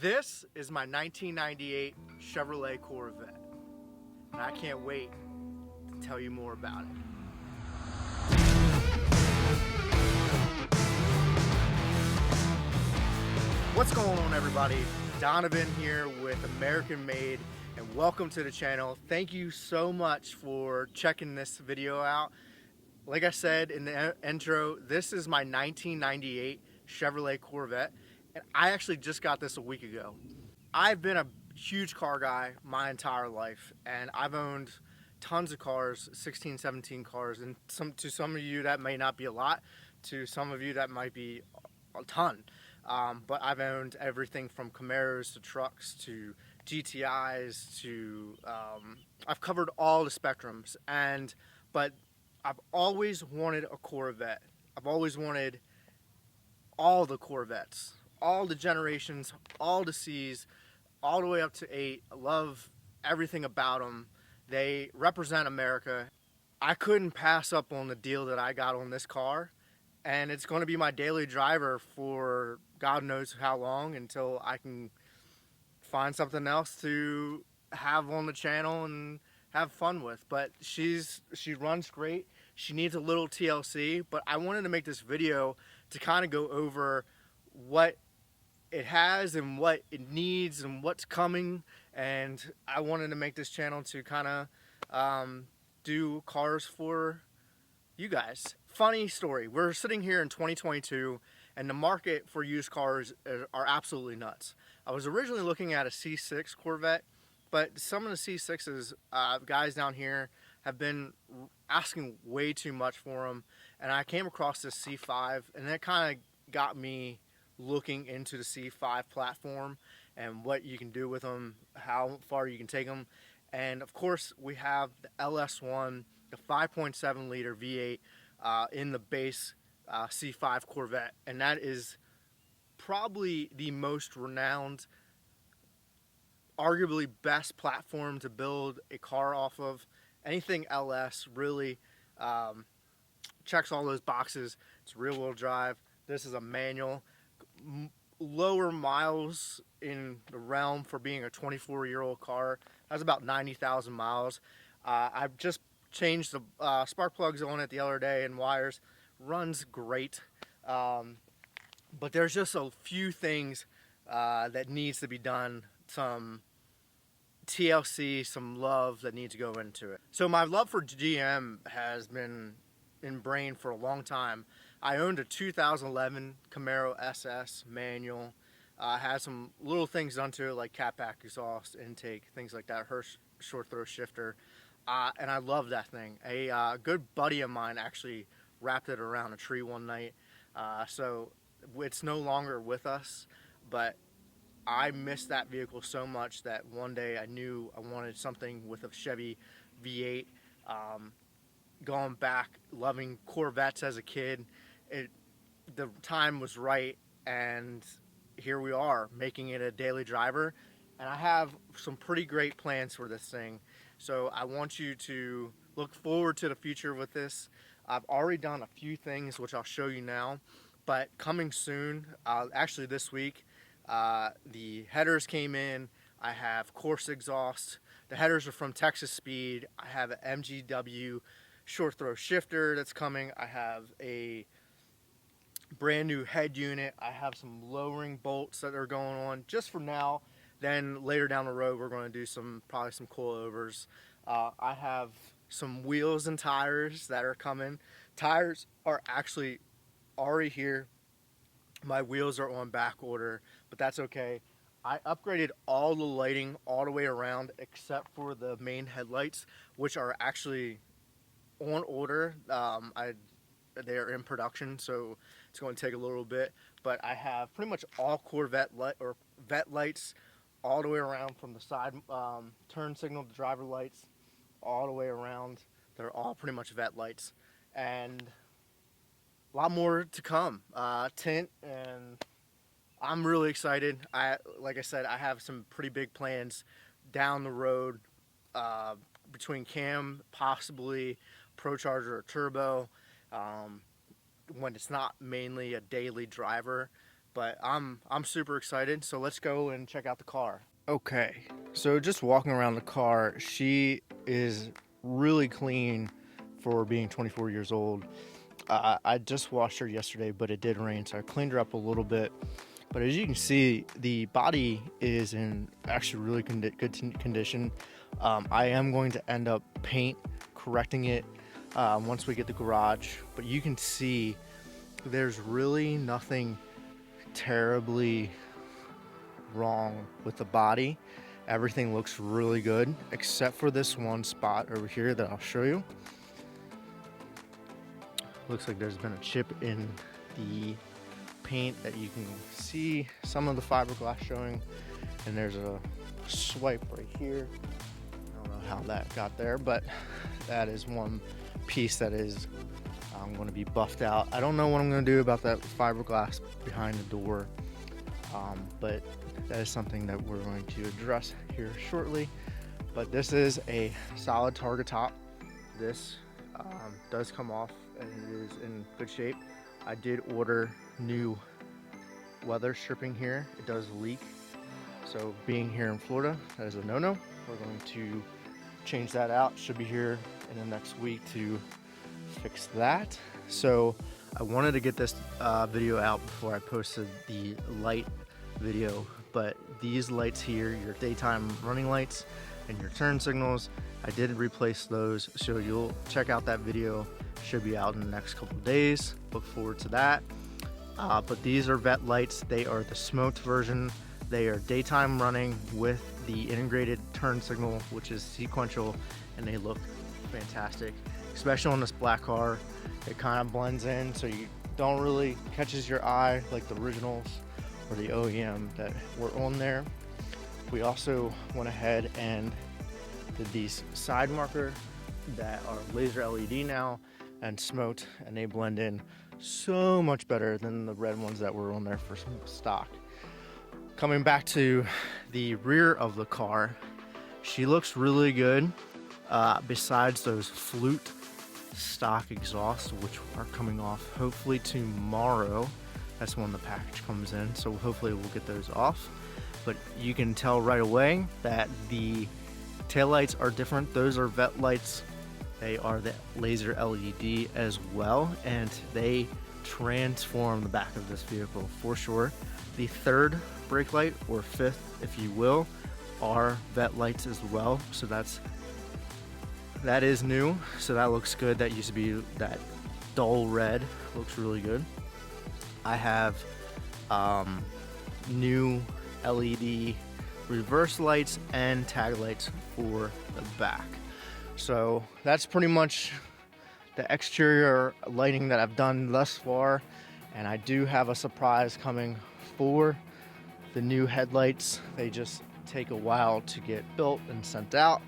This is my 1998 Chevrolet Corvette, and I can't wait to tell you more about it. What's going on, everybody? Donovan here with American Made, and welcome to the channel. Thank you so much for checking this video out. Like I said in the intro, this is my 1998 Chevrolet Corvette, and I actually just got this a week ago. I've been a huge car guy my entire life, and I've owned tons of cars, 16, 17 cars, and to some of you that may not be a lot, to some of you that might be a ton. But I've owned everything from Camaros to trucks to GTIs to I've covered all the spectrums, but I've always wanted a Corvette. I've always wanted all the Corvettes, all the generations, all the C's, all the way up to 8. I love everything about them. They represent America. I couldn't pass up on the deal that I got on this car, and it's going to be my daily driver for God knows how long, until I can find something else to have on the channel and have fun with. But she runs great. She needs a little TLC, but I wanted to make this video to kind of go over what it has and what it needs and what's coming. And I wanted to make this channel to kind of do cars for you guys. Funny story, we're sitting here in 2022 and the market for used cars are absolutely nuts. I was originally looking at a C6 Corvette, but some of the C6s, guys down here have been asking way too much for them, and I came across this C5, and that kind of got me looking into the C5 platform and what you can do with them, how far you can take them. And of course we have the LS1, the 5.7 liter V8 in the base C5 Corvette, and that is probably the most renowned, arguably best platform to build a car off of. Anything LS really checks all those boxes. It's rear-wheel drive. This is a manual. Lower miles in the realm for being a 24-year-old car. Has about 90,000 miles. I've just changed the spark plugs on it the other day and wires. Runs great. But there's just a few things that needs to be done. Some TLC, some love that needs to go into it. So my love for GM has been ingrained for a long time. I owned a 2011 Camaro SS manual. Had some little things done to it, like catback exhaust, intake, things like that, Hirsch short throw shifter, and I love that thing. A good buddy of mine actually wrapped it around a tree one night, so it's no longer with us, but I missed that vehicle so much that one day I knew I wanted something with a Chevy V8. Going back, loving Corvettes as a kid, the time was right, and here we are making it a daily driver. And I have some pretty great plans for this thing, so I want you to look forward to the future with this. I've already done a few things which I'll show you now, but coming soon, actually this week, the headers came in. I have coarse exhaust. The headers are from Texas Speed. I have an MGW short throw shifter that's coming. I have a brand new head unit. I have some lowering bolts that are going on just for now. Then later down the road we're going to do probably some coilovers. I have some wheels and tires that are coming. Tires are actually already here. My wheels are on back order, but that's okay. I upgraded all the lighting all the way around except for the main headlights, which are actually on order. They're in production, so it's going to take a little bit, but I have pretty much all Corvette Vette lights all the way around, from the side turn signal to driver lights all the way around. They're all pretty much Vette lights, and a lot more to come. Tint, and I'm really excited. Like I said, I have some pretty big plans down the road, between cam, possibly ProCharger or turbo, when it's not mainly a daily driver. but I'm super excited. So let's go and check out the car. Okay, so just walking around the car, she is really clean for being 24 years old. I just washed her yesterday, but it did rain, so I cleaned her up a little bit. But as you can see, the body is in actually really good condition. I am going to end up correcting it once we get the garage, but you can see there's really nothing terribly wrong with the body. Everything looks really good except for this one spot over here that I'll show you. Looks like there's been a chip in the paint that you can see some of the fiberglass showing, and there's a swipe right here. I don't know how that got there, but that is one piece that is going to be buffed out. I don't know what I'm going to do about that fiberglass behind the door, but that is something that we're going to address here shortly. But this is a solid Targa top. This does come off and it is in good shape. I did order new weather stripping here. It does leak, so being here in Florida, that is a no-no. We're going to change that out. Should be here in the next week to fix that. So I wanted to get this video out before I posted the light video, but these lights here, your daytime running lights and your turn signals, I did replace those, so you'll check out that video. Should be out in the next couple of days. Look forward to that. But these are Vette lights. They are the smoked version. They are daytime running with the integrated turn signal, which is sequential, and they look fantastic, especially on this black car. It kind of blends in, so you don't really catches your eye like the originals or the OEM that were on there. We also went ahead and did these side marker that are laser LED now and smoked, and they blend in so much better than the red ones that were on there for some stock. Coming back to the rear of the car, she looks really good. Besides those flute stock exhausts, which are coming off hopefully tomorrow. That's when the package comes in, so hopefully we'll get those off. But you can tell right away that the taillights are different. Those are Vette lights. They are the laser LED as well, and they transform the back of this vehicle for sure. The third brake light, or fifth if you will, are Vette lights as well, so that is new, so that looks good. That used to be that dull red, looks really good. I have new LED reverse lights and tag lights for the back. So that's pretty much the exterior lighting that I've done thus far, and I do have a surprise coming for the new headlights. They just take a while to get built and sent out.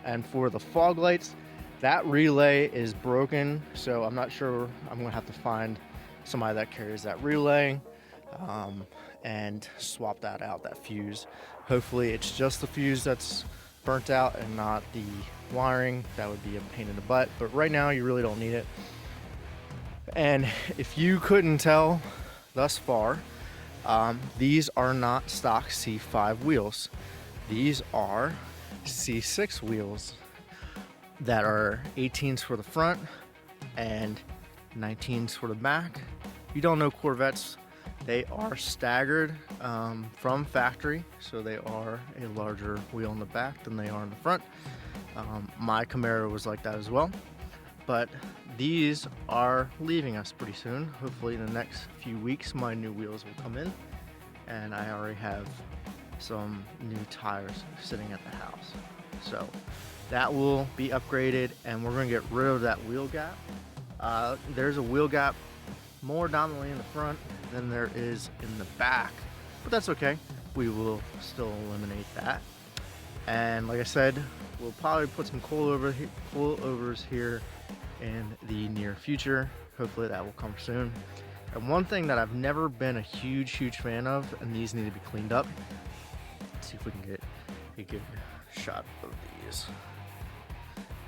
And for the fog lights, that relay is broken, so I'm not sure. I'm gonna have to find somebody that carries that relay and swap that out, that fuse. Hopefully it's just the fuse that's burnt out and not the wiring. That would be a pain in the butt, but right now you really don't need it. And if you couldn't tell thus far, these are not stock C5 wheels. These are C6 wheels that are 18s for the front and 19s for the back. If you don't know Corvettes, they are staggered from factory, so they are a larger wheel in the back than they are in the front. My Camaro was like that as well, but these are leaving us pretty soon. Hopefully in the next few weeks my new wheels will come in, and I already have some new tires sitting at the house, so that will be upgraded, and we're going to get rid of that wheel gap. There's a wheel gap more dominantly in the front than there is in the back, but that's okay. We will still eliminate that. And like I said, we'll probably put some coilovers here in the near future. Hopefully that will come soon. And one thing that I've never been a huge fan of, and these need to be cleaned up. Let's see if we can get a good shot of these.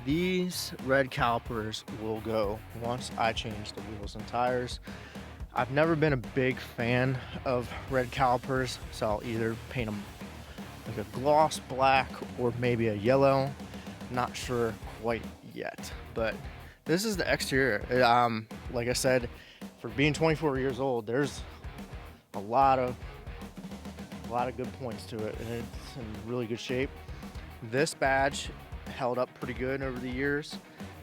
These red calipers will go once I change the wheels and tires. I've never been a big fan of red calipers, so I'll either paint them like a gloss black or maybe a yellow. Not sure quite yet, but this is the exterior. Like I said, for being 24 years old, there's a lot of good points to it, and it's in really good shape. This badge held up pretty good over the years.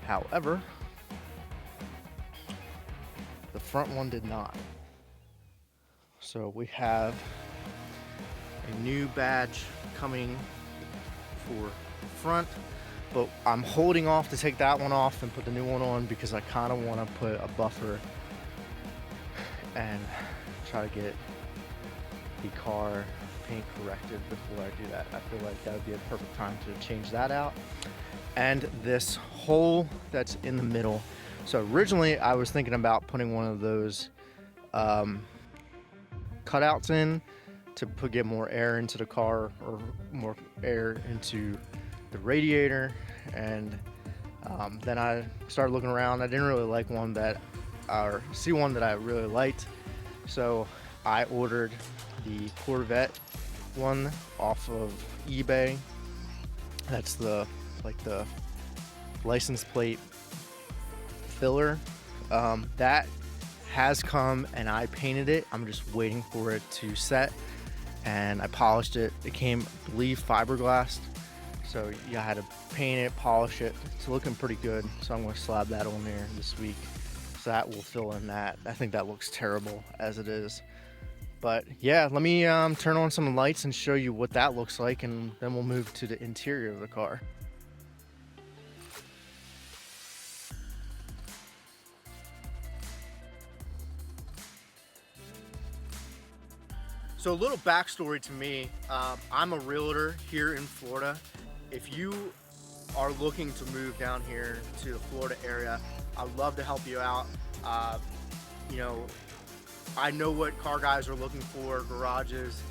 However, the front one did not. So we have a new badge coming for the front, but I'm holding off to take that one off and put the new one on because I kind of want to put a buffer and try to get the car paint corrected before I do that. I feel like that would be a perfect time to change that out. And this hole that's in the middle. So originally I was thinking about putting one of those cutouts in to get more air into the car, or more air into the radiator. And then I started looking around. I didn't really like one or see one that I really liked. So I ordered the Corvette one off of eBay. That's the license plate filler. That has come and I painted it. I'm just waiting for it to set, and I polished it. It came, I believe, fiberglass. So yeah, I had to paint it, polish it. It's looking pretty good. So I'm going to slab that on there this week. So that will fill in that. I think that looks terrible as it is. But yeah, let me turn on some lights and show you what that looks like, and then we'll move to the interior of the car. So a little backstory to me, I'm a realtor here in Florida. If you are looking to move down here to the Florida area, I'd love to help you out. You know, I know what car guys are looking for: garages,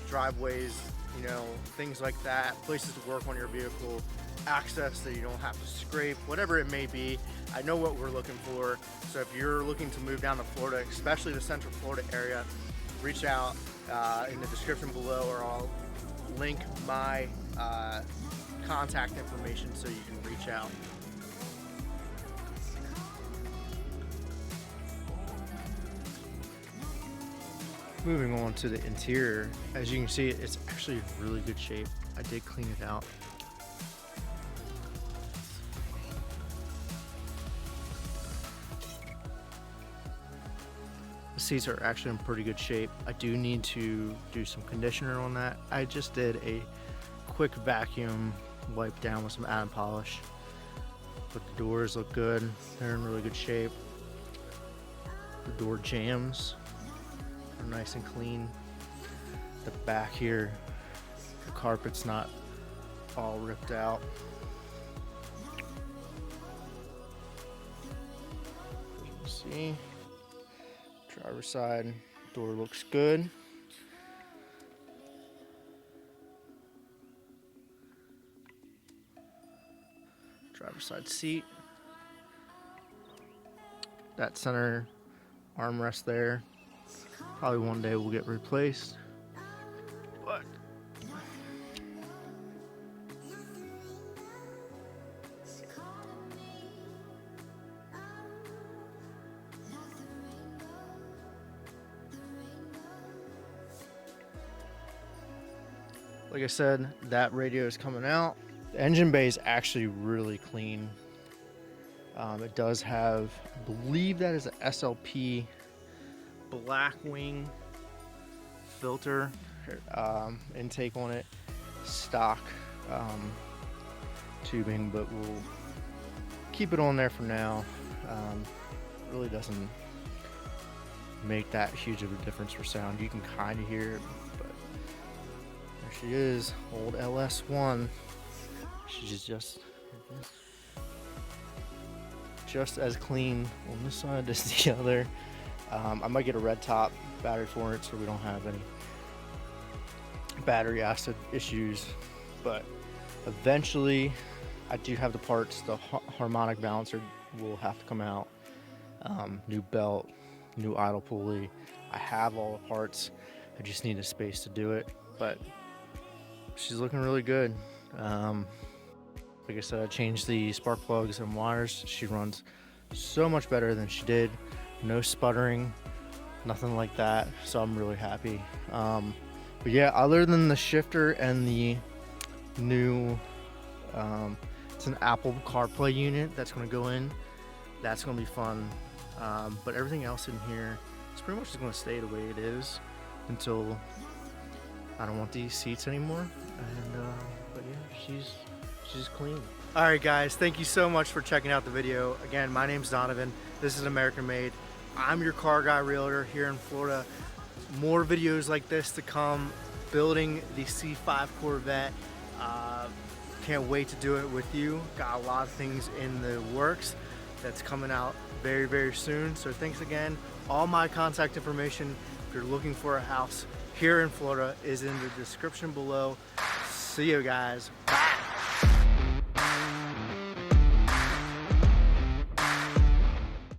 driveways, you know, things like that, places to work on your vehicle, access that you don't have to scrape, whatever it may be. I know what we're looking for. So if you're looking to move down to Florida, especially the Central Florida area, reach out in the description below, or I'll link my contact information so you can reach out. Moving on to the interior, as you can see, it's actually in really good shape. I did clean it out. The seats are actually in pretty good shape. I do need to do some conditioner on that. I just did a quick vacuum wipe down with some add polish, but the doors look good. They're in really good shape. The door jambs are nice and clean. The back here, the carpet's not all ripped out. You can see, driver's side door looks good. Driver's side seat. That center armrest there, probably one day will get replaced. But like I said, that radio is coming out. The engine bay is actually really clean. It does have, I believe that is an SLP Blackwing filter intake on it, stock tubing, but we'll keep it on there for now. Really doesn't make that huge of a difference for sound. You can kind of hear it, but there she is, old LS1. She's just as clean on this side as the other. I might get a red top battery for it so we don't have any battery acid issues, but eventually I do have the parts. The harmonic balancer will have to come out, new belt, new idle pulley. I have all the parts. I just need a space to do it, but she's looking really good. Like I said, I changed the spark plugs and wires. She runs so much better than she did. No sputtering, nothing like that. So I'm really happy. But yeah, other than the shifter and the new, it's an Apple CarPlay unit that's going to go in. That's going to be fun. But everything else in here, it's pretty much just going to stay the way it is until I don't want these seats anymore. And but yeah, she's clean. All right, guys, thank you so much for checking out the video. Again, my name's Donovan. This is American Made. I'm your car guy realtor here in Florida. More videos like this to come. Building the C5 Corvette. Can't wait to do it with you. Got a lot of things in the works that's coming out very, very soon. So thanks again. All my contact information, if you're looking for a house here in Florida, is in the description below. See you guys. Bye.